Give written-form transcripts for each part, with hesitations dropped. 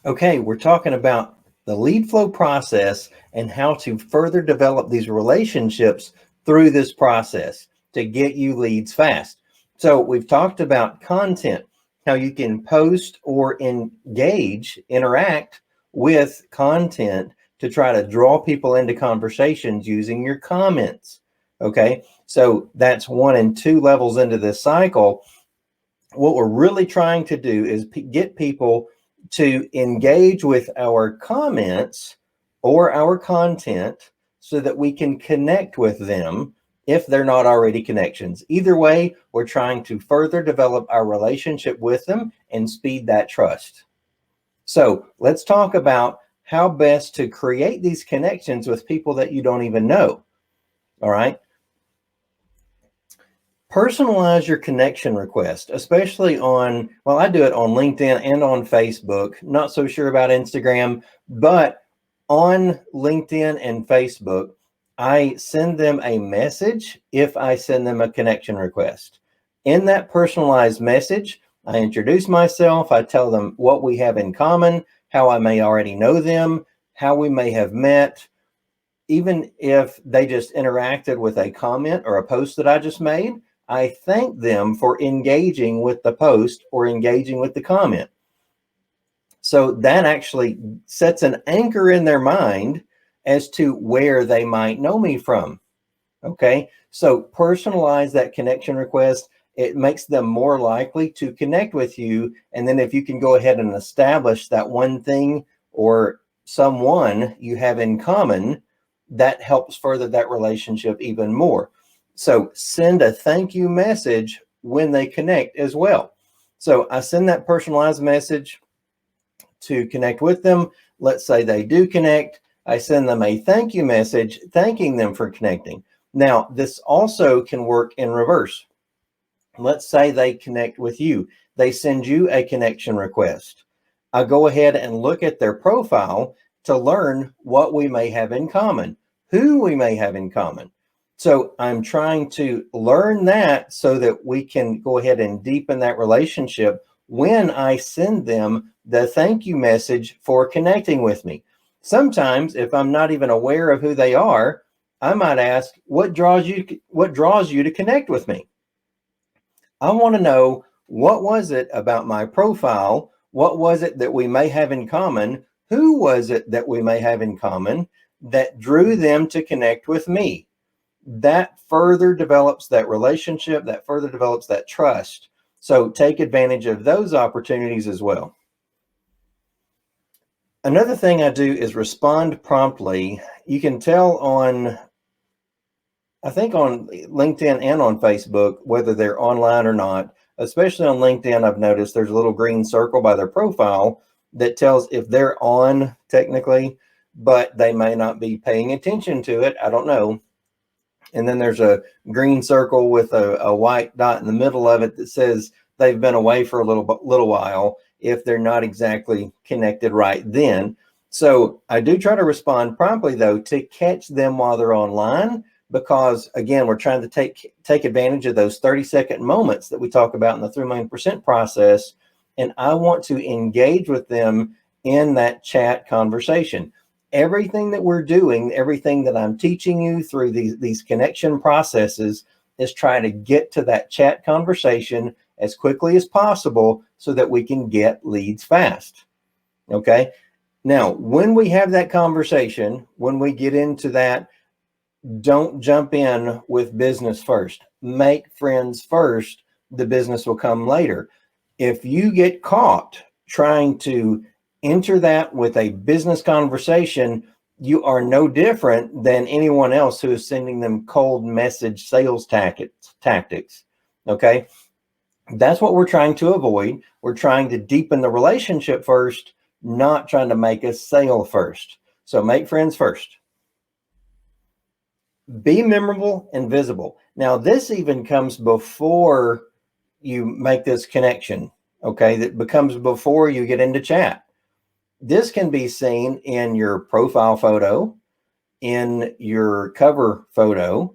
Okay, we're talking about the lead flow process and how to further develop these relationships through this process to get you leads fast. So, we've talked about content, how you can post or engage, interact with content to try to draw people into conversations using your comments. Okay, so that's one and two levels into this cycle. What we're really trying to do is get people to engage with our comments or our content so that we can connect with them if they're not already connections. Either way, we're trying to further develop our relationship with them and speed that trust. So let's talk about how best to create these connections with people that you don't even know. All right. Personalize your connection request, especially on, well, I do it on LinkedIn and on Facebook. Not so sure about Instagram, but on LinkedIn and Facebook, I send them a message if I send them a connection request. In that personalized message, I introduce myself, I tell them what we have in common, how I may already know them, how we may have met. Even if they just interacted with a comment or a post that I just made, I thank them for engaging with the post or engaging with the comment. So that actually sets an anchor in their mind as to where they might know me from. Okay. So personalize that connection request. It makes them more likely to connect with you. And then if you can go ahead and establish that one thing or someone you have in common, that helps further that relationship even more. So send a thank you message when they connect as well. So I send that personalized message to connect with them. Let's say they do connect. I send them a thank you message thanking them for connecting. Now, this also can work in reverse. Let's say they connect with you. They send you a connection request. I go ahead and look at their profile to learn what we may have in common, who we may have in common. So I'm trying to learn that so that we can go ahead and deepen that relationship when I send them the thank you message for connecting with me. Sometimes, if I'm not even aware of who they are, I might ask, what draws you to connect with me? I want to know, what was it about my profile? What was it that we may have in common? Who was it that we may have in common that drew them to connect with me? That further develops that relationship, that further develops that trust. So take advantage of those opportunities as well. Another thing I do is respond promptly. You can tell on, I think on LinkedIn and on Facebook, whether they're online or not. Especially on LinkedIn, I've noticed there's a little green circle by their profile that tells if they're on technically, but they may not be paying attention to it. I don't know. And then there's a green circle with a white dot in the middle of it that says they've been away for a little while if they're not exactly connected right then. So I do try to respond promptly though to catch them while they're online, because again, we're trying to take advantage of those 30-second moments that we talk about in the 3 million% process. And I want to engage with them in that chat conversation. Everything that we're doing, everything that I'm teaching you through these connection processes is trying to get to that chat conversation as quickly as possible so that we can get leads fast. Okay. Now, when we have that conversation, when we get into that, don't jump in with business first. Make friends first. The business will come later. If you get caught trying to enter that with a business conversation, you are no different than anyone else who is sending them cold message sales tactics. Okay. That's what we're trying to avoid. We're trying to deepen the relationship first, not trying to make a sale first. So make friends first. Be memorable and visible. Now, this even comes before you make this connection. Okay. That becomes before you get into chat. This can be seen in your profile photo, in your cover photo,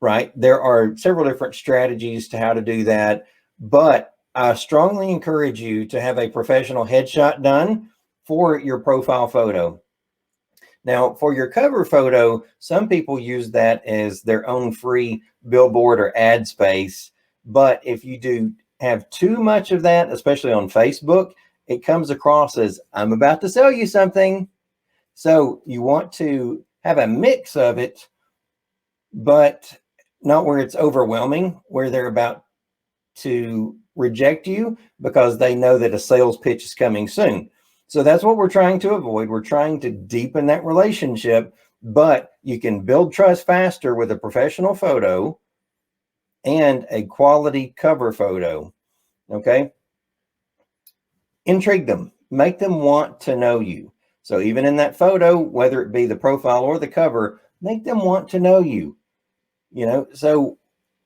right? There are several different strategies to how to do that, but I strongly encourage you to have a professional headshot done for your profile photo. Now, for your cover photo, some people use that as their own free billboard or ad space. But if you do have too much of that, especially on Facebook, it comes across as, I'm about to sell you something. So you want to have a mix of it, but not where it's overwhelming, where they're about to reject you because they know that a sales pitch is coming soon. So that's what we're trying to avoid. We're trying to deepen that relationship, but you can build trust faster with a professional photo and a quality cover photo. Okay. Intrigue them, make them want to know you. So even in that photo, whether it be the profile or the cover, make them want to know you. So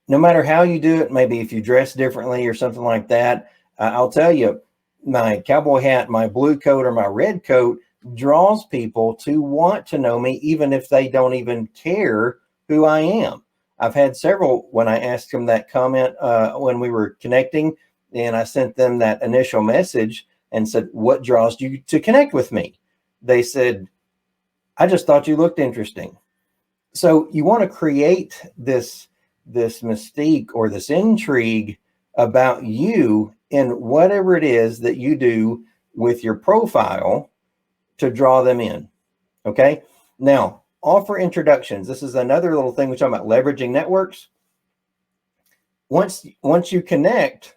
no matter how you do it, maybe if you dress differently or something like that, I'll tell you, my cowboy hat, my blue coat, or my red coat draws people to want to know me, even if they don't even care who I am. I've had several when I asked them that comment when we were connecting, and I sent them that initial message and said, what draws you to connect with me? They said, I just thought you looked interesting. So you want to create this mystique or this intrigue about you in whatever it is that you do with your profile to draw them in. Okay. Now, offer introductions. This is another little thing we're talking about, leveraging networks. Once you connect,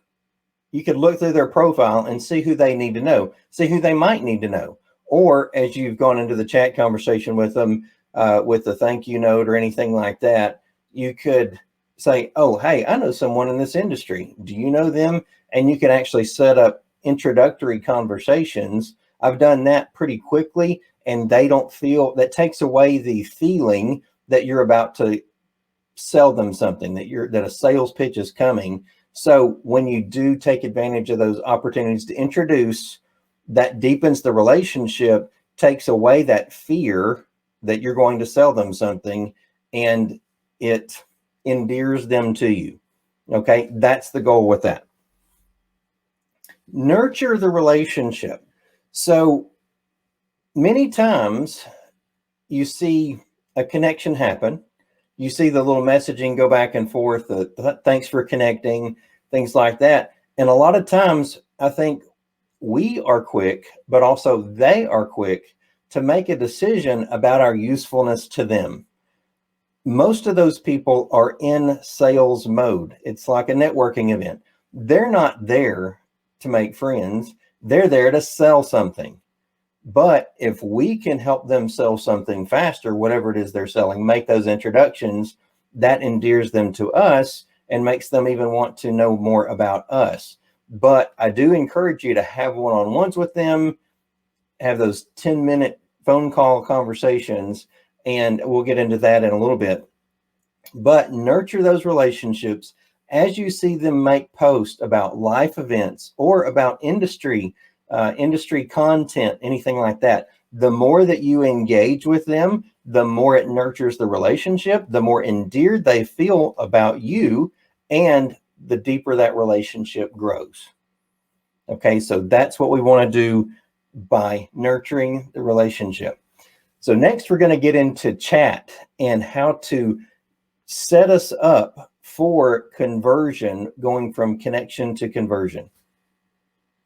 you could look through their profile and see who they need to know, see who they might need to know. Or as you've gone into the chat conversation with them, with the thank you note or anything like that, you could say, oh, hey, I know someone in this industry. Do you know them? And you can actually set up introductory conversations. I've done that pretty quickly, and they don't feel, that takes away the feeling that you're about to sell them something, that a sales pitch is coming. So when you do take advantage of those opportunities to introduce, that deepens the relationship, takes away that fear that you're going to sell them something, and it endears them to you. Okay, that's the goal with that. Nurture the relationship. So many times you see a connection happen. You see the little messaging go back and forth, thanks for connecting, things like that. And a lot of times I think we are quick, but also they are quick to make a decision about our usefulness to them. Most of those people are in sales mode. It's like a networking event. They're not there to make friends. They're there to sell something. But if we can help them sell something faster, whatever it is they're selling, make those introductions, that endears them to us and makes them even want to know more about us. But I do encourage you to have one-on-ones with them, have those 10-minute phone call conversations, and we'll get into that in a little bit. But nurture those relationships as you see them make posts about life events or about industry content, anything like that. The more that you engage with them, the more it nurtures the relationship, the more endeared they feel about you, and the deeper that relationship grows. Okay, so that's what we want to do by nurturing the relationship. So next we're going to get into chat and how to set us up for conversion, going from connection to conversion.